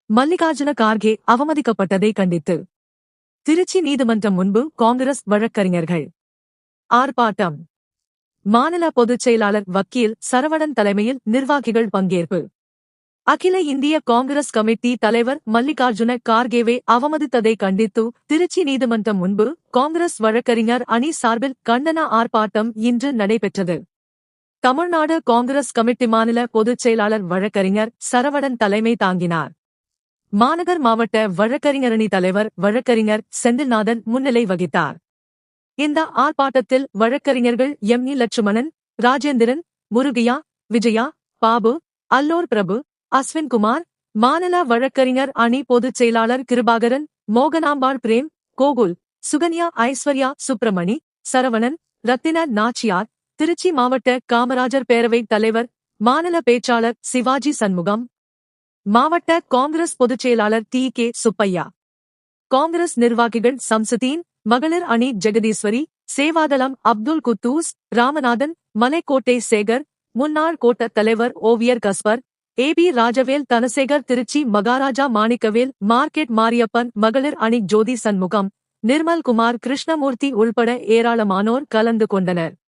மல்லிகார்ஜுன கார்கே அவமதிக்கப்பட்டதை கண்டித்து திருச்சி நீதிமன்றம் முன்பு காங்கிரஸ் வழக்கறிஞர்கள் ஆர்ப்பாட்டம். மாநில பொதுச் செயலாளர் வக்கீல் சரவணன் தலைமையில் நிர்வாகிகள் பங்கேற்பு. அகில இந்திய காங்கிரஸ் கமிட்டி தலைவர் மல்லிகார்ஜுன கார்கேவை அவமதித்ததை கண்டித்து திருச்சி நீதிமன்றம் முன்பு காங்கிரஸ் வழக்கறிஞர் அணி சார்பில் கண்டன ஆர்ப்பாட்டம் இன்று நடைபெற்றது. தமிழ்நாடு காங்கிரஸ் கமிட்டி மாநில பொதுச் செயலாளர் வழக்கறிஞர் சரவணன் தலைமை தாங்கினார். மாநகர் மாவட்ட வழக்கறிஞரணி தலைவர் வழக்கறிஞர் செந்தில்நாதன் முன்னிலை வகித்தார். இந்த ஆர்ப்பாட்டத்தில் வழக்கறிஞர்கள் எம். இ. லட்சுமணன், ராஜேந்திரன், முருகையா, விஜயா, பாபு, அல்லோர் பிரபு, அஸ்வின்குமார், மாநில வழக்கறிஞர் அணி பொதுச் செயலாளர் கிருபாகரன், மோகனாம்பாள் பிரேம், கோகுல், சுகன்யா, ஐஸ்வர்யா, சுப்பிரமணி, சரவணன், ரத்தின நாச்சியார், திருச்சி மாவட்ட காமராஜர் பேரவைத் தலைவர், மாநில பேச்சாளர் சிவாஜி சண்முகம், மாவட்ட காங்கிரஸ் பொதுச் செயலாளர் டி. கே. சுப்பையா, காங்கிரஸ் நிர்வாகிகள் சம்சுதீன், மகளிர் அணி ஜெகதீஸ்வரி, சேவாதளம் அப்துல் குத்தூஸ், ராமநாதன், மலைக்கோட்டை சேகர், முன்னாள் கோட்டத் தலைவர் ஓவியர் கஸ்பர், ஏ. பி. ராஜவேல், தனசேகர், திருச்சி மகாராஜா மாணிக்கவேல், மார்க்கெட் மாரியப்பன், மகளிர் அணி ஜோதி சண்முகம், நிர்மல் குமார், கிருஷ்ணமூர்த்தி உள்பட ஏராளமானோர் கலந்து கொண்டனர்.